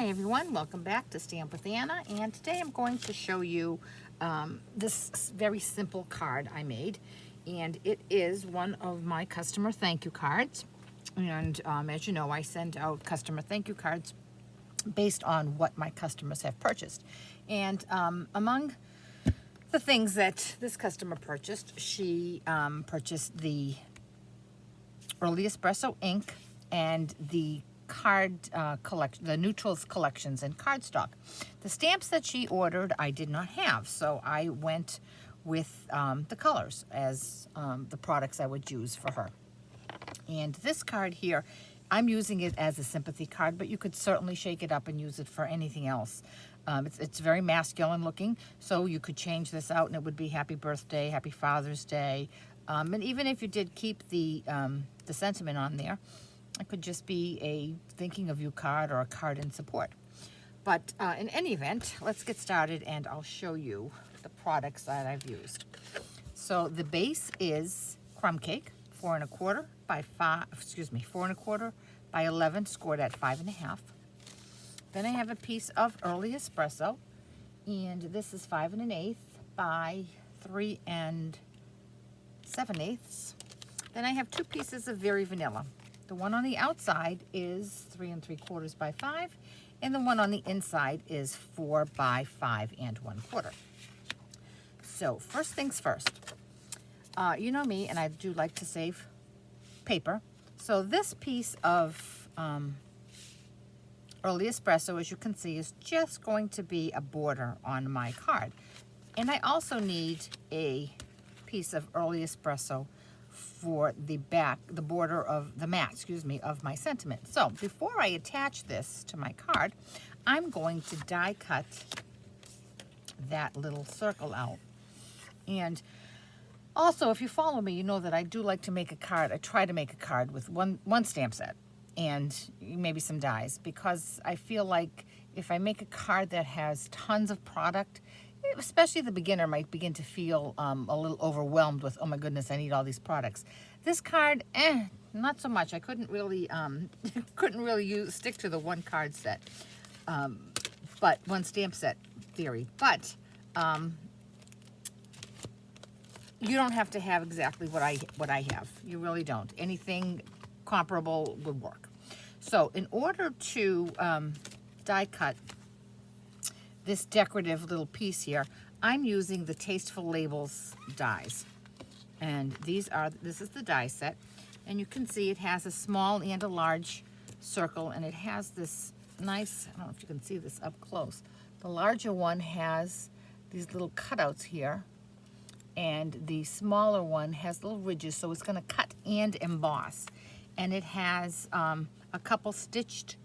Hi everyone, welcome back to Stamp with Anna, and today I'm going to show you this very simple card I made, and it is one of my customer thank you cards. And as you know, I send out customer thank you cards based on what my customers have purchased. And among the things that this customer purchased, she purchased the Early Espresso ink and the card collection, the neutrals collections and cardstock. The stamps that she ordered I did not have, so I went with the colors as the products I would use for her. And this card here, I'm using it as a sympathy card, but you could certainly shake it up and use it for anything else. It's very masculine looking, so you could change this out and it would be happy birthday, happy Father's Day. And even if you did keep the sentiment on there, it could just be a thinking of you card or a card in support. But in any event, let's get started and I'll show you the products that I've used. So the base is crumb cake, 4 1/4 by 4 1/4 by 11, scored at 5 1/2. Then I have a piece of Early Espresso, and this is 5 1/8 by 3 7/8. Then I have 2 pieces of Very Vanilla. The one on the outside is 3 3/4 by 5, and the one on the inside is 4 by 5 1/4. So first things first, you know me, and I do like to save paper. So this piece of Early Espresso, as you can see, is just going to be a border on my card. And I also need a piece of Early Espresso for the back, the border of the mat, of my sentiment. So before I attach this to my card, I'm going to die cut that little circle out. And also, if you follow me, you know that I do like to make a card. I try to make a card with one stamp set and maybe some dies, because I feel like if I make a card that has tons of product, especially the beginner might begin to feel a little overwhelmed with, oh my goodness, I need all these products. This card, not so much. I couldn't really stick to the one card set, but one stamp set theory. But you don't have to have exactly what I have. You really don't. Anything comparable would work. So in order to die cut this decorative little piece here, I'm using the Tasteful Labels dies. And this is the die set. And you can see it has a small and a large circle, and it has this nice, I don't know if you can see this up close. The larger one has these little cutouts here, and the smaller one has little ridges, so it's gonna cut and emboss. And it has a couple stitched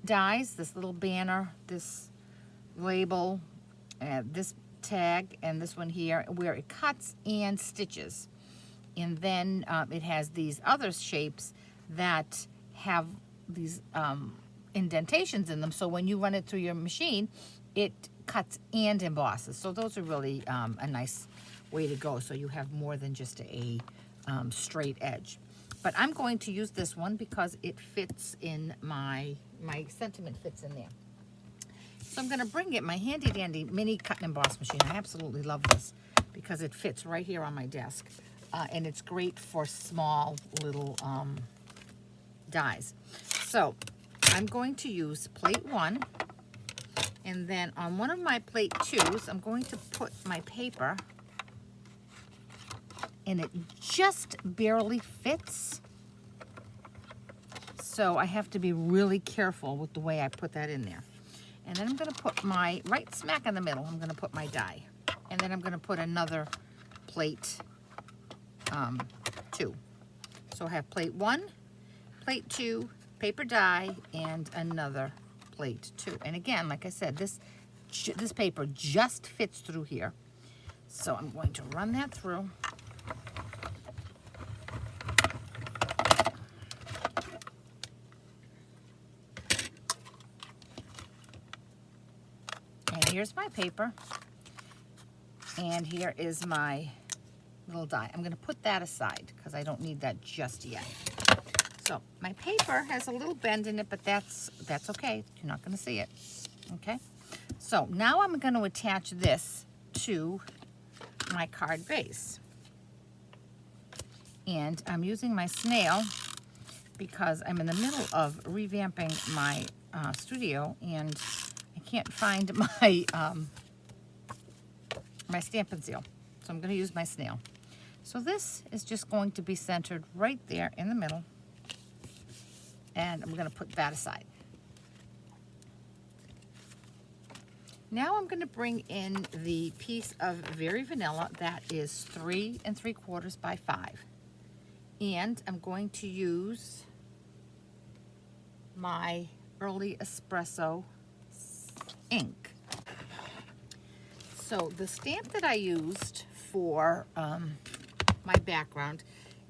dies, this little banner, this label, this tag, and this one here, where it cuts and stitches. And then it has these other shapes that have these indentations in them, so when you run it through your machine, it cuts and embosses. So those are really a nice way to go, so you have more than just a straight edge. But I'm going to use this one because it fits in my sentiment fits in there. So I'm going to bring it, my handy dandy mini cut and emboss machine. I absolutely love this because it fits right here on my desk. And it's great for small little dies. So I'm going to use plate 1. And then on one of my plate 2s, I'm going to put my paper, and it just barely fits. So I have to be really careful with the way I put that in there. And then I'm going to put my, right smack in the middle, I'm going to put my die. And then I'm going to put another plate 2. So I have plate 1, plate 2, paper die, and another plate 2. And again, like I said, this paper just fits through here. So I'm going to run that through. And here's my paper. And here is my little die. I'm going to put that aside because I don't need that just yet. So my paper has a little bend in it, but that's okay. You're not going to see it. Okay. So now I'm going to attach this to my card base. And I'm using my snail because I'm in the middle of revamping my studio and I can't find my my Stampin' Seal. So I'm going to use my snail. So this is just going to be centered right there in the middle. And I'm going to put that aside. Now I'm going to bring in the piece of Very Vanilla that is 3 3/4 by 5. And I'm going to use my Early Espresso ink. So the stamp that I used for my background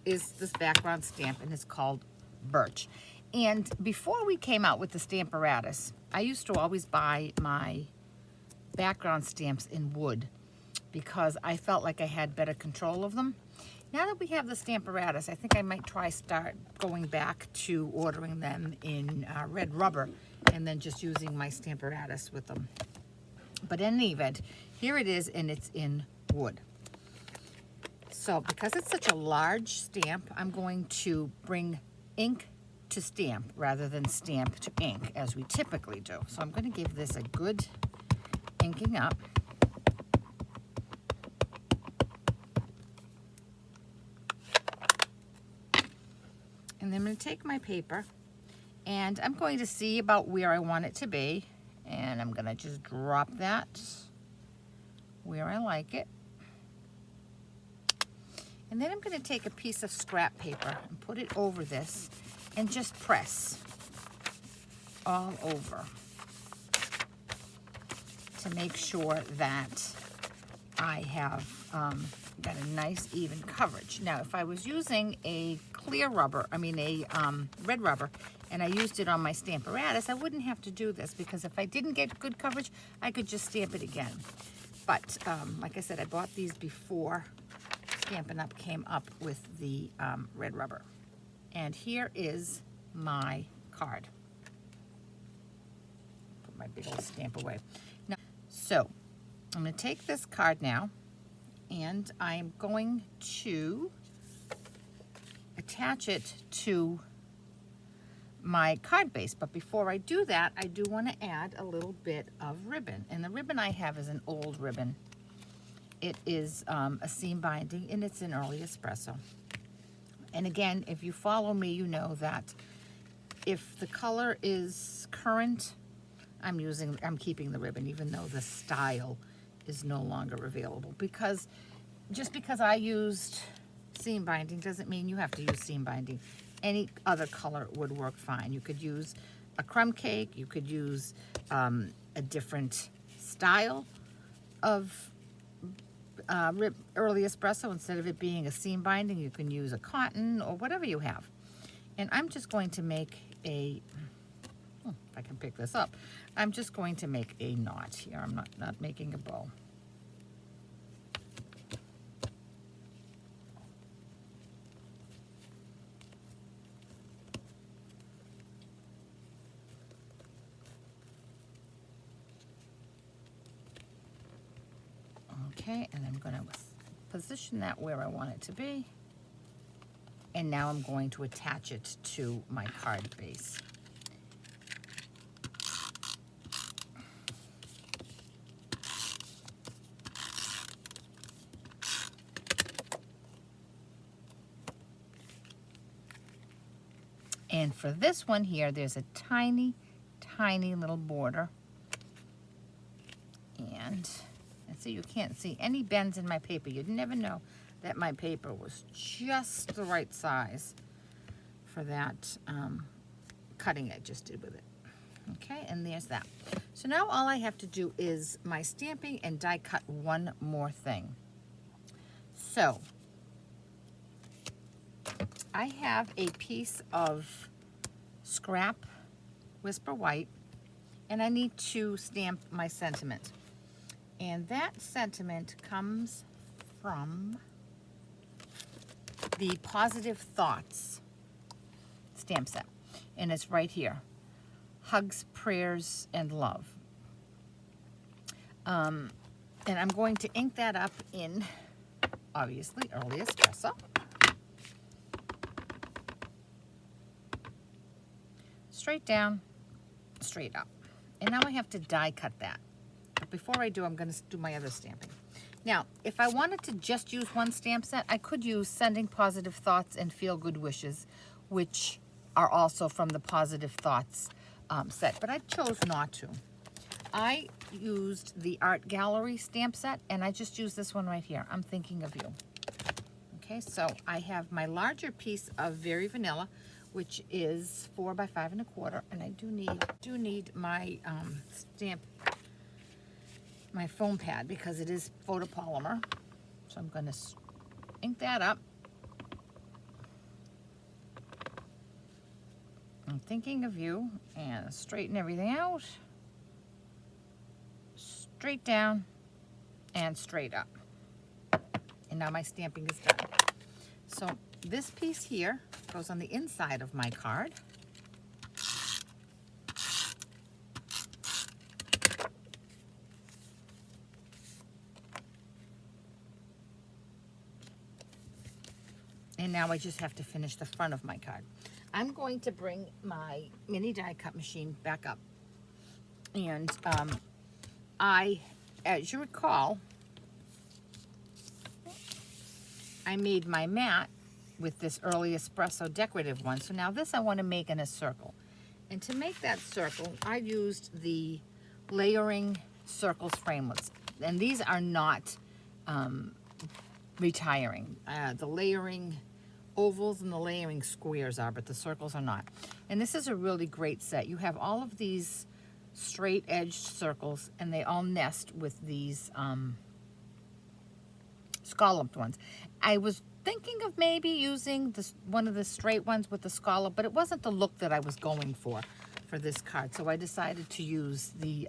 is this background stamp, and it's called Birch. And before we came out with the Stamparatus, I used to always buy my background stamps in wood because I felt like I had better control of them. Now that we have the Stamparatus, I think I might start going back to ordering them in red rubber and then just using my Stamparatus with them. But in any event, here it is, and it's in wood. So because it's such a large stamp, I'm going to bring ink to stamp rather than stamp to ink as we typically do. So I'm going to give this a good inking up. And then I'm going to take my paper and I'm going to see about where I want it to be. And I'm going to just drop that where I like it. And then I'm going to take a piece of scrap paper and put it over this and just press all over to make sure that I have got a nice even coverage. Now, if I was using a clear rubber, red rubber, and I used it on my Stamparatus, I wouldn't have to do this because if I didn't get good coverage, I could just stamp it again. But like I said, I bought these before Stampin' Up! Came up with the red rubber. And here is my card. Put my big old stamp away. Now, so I'm going to take this card now, and I'm going to attach it to my card base. But before I do that, I do want to add a little bit of ribbon. And the ribbon I have is an old ribbon. It is a seam binding, and it's an Early Espresso. And again, if you follow me, you know that if the color is current, I'm keeping the ribbon, even though the style is no longer available. Because just because I used seam binding doesn't mean you have to use seam binding. Any other color would work fine. You could use a crumb cake. You could use a different style of Early Espresso. Instead of it being a seam binding, you can use a cotton or whatever you have. And I'm just going to make a, if I can pick this up, I'm just going to make a knot here. I'm not making a bow. Okay, and I'm going to position that where I want it to be. And now I'm going to attach it to my card base. And for this one here, there's a tiny, tiny little border. And see, you can't see any bends in my paper. You'd never know that my paper was just the right size for that cutting I just did with it. Okay, and there's that. So now all I have to do is my stamping and die cut one more thing. So I have a piece of scrap Whisper White, and I need to stamp my sentiment. And that sentiment comes from the Positive Thoughts stamp set. And it's right here. Hugs, prayers, and love. And I'm going to ink that up in, obviously, early espresso. Straight down, straight up. And now I have to die cut that. But before I do, I'm going to do my other stamping. Now, if I wanted to just use one stamp set, I could use Sending Positive Thoughts and Feel Good Wishes, which are also from the Positive Thoughts set, but I chose not to. I used the Art Gallery stamp set, and I just used this one right here. I'm thinking of you. Okay, so I have my larger piece of Very Vanilla, which is 4 by 5 1/4, and I do need my stamp, my foam pad, because it is photopolymer. So I'm going to ink that up. I'm thinking of you, and straighten everything out. Straight down and straight up. And now my stamping is done. So this piece here goes on the inside of my card. And now I just have to finish the front of my card. I'm going to bring my mini die cut machine back up. And as you recall, I made my mat with this early espresso decorative one. So now this I want to make in a circle. And to make that circle, I used the layering circles framelits. And these are not retiring. The layering ovals and the layering squares are, but the circles are not. And this is a really great set. You have all of these straight edged circles, and they all nest with these scalloped ones. I was thinking of maybe using this, one of the straight ones with the scallop, but it wasn't the look that I was going for this card. So I decided to use the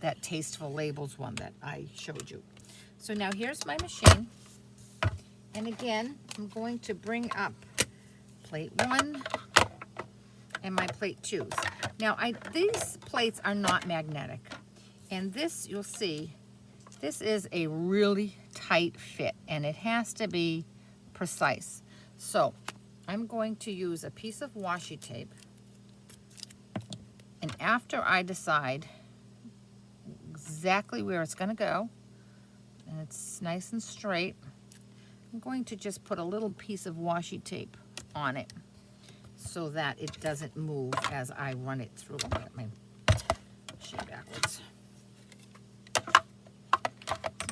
that Tasteful Labels one that I showed you. So now here's my machine. And again, I'm going to bring up plate 1 and my plate 2s. Now, these plates are not magnetic. And this, you'll see, this is a really tight fit, and it has to be precise. So I'm going to use a piece of washi tape. And after I decide exactly where it's going to go, and it's nice and straight, I'm going to just put a little piece of washi tape on it so that it doesn't move as I run it through. I'm going to get my machine backwards.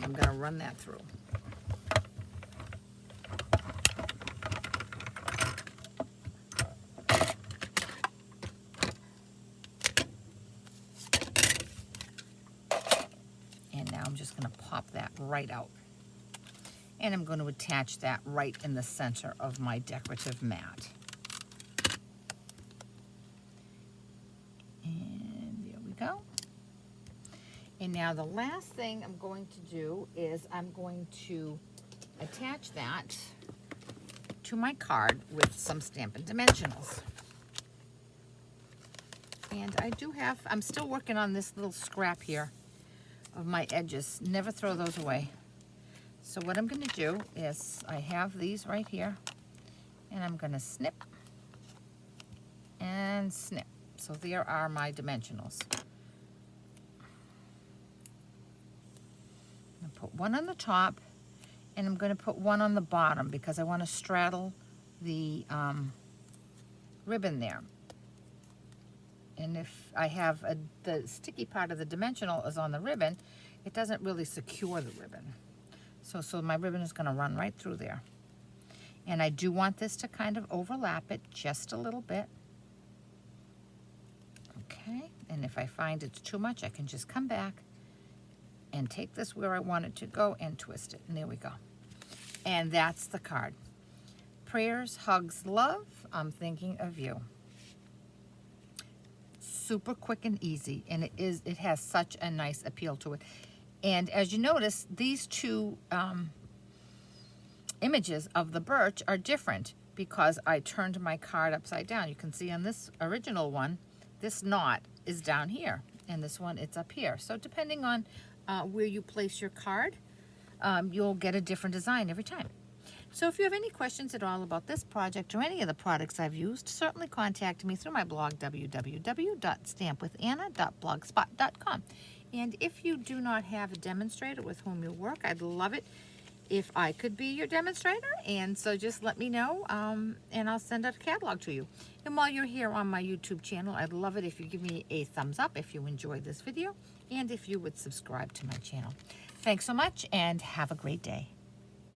I'm going to run that through. And now I'm just going to pop that right out. And I'm going to attach that right in the center of my decorative mat. And there we go. And now the last thing I'm going to do is I'm going to attach that to my card with some Stampin' Dimensionals. And I do have, I'm still working on this little scrap here of my edges. Never throw those away. So what I'm going to do is I have these right here, and I'm going to snip and snip. So there are my dimensionals. I'm going to put one on the top, and I'm going to put one on the bottom because I want to straddle the ribbon there. And if I have the sticky part of the dimensional is on the ribbon, it doesn't really secure the ribbon. So my ribbon is going to run right through there. And I do want this to kind of overlap it just a little bit. Okay, and if I find it's too much, I can just come back and take this where I want it to go and twist it. And there we go. And that's the card. Prayers, hugs, love, I'm thinking of you. Super quick and easy, and it has such a nice appeal to it. And as you notice, these two images of the Birch are different. because I turned my card upside down. You can see on this original one, this knot is down here, and this one, it's up here. So depending on where you place your card, you'll get a different design every time. So if you have any questions at all about this project or any of the products I've used, certainly contact me through my blog, www.stampwithana.blogspot.com. And if you do not have a demonstrator with whom you work, I'd love it if I could be your demonstrator. And so just let me know, and I'll send out a catalog to you. And while you're here on my YouTube channel, I'd love it if you give me a thumbs up if you enjoyed this video, and if you would subscribe to my channel. Thanks so much, and have a great day.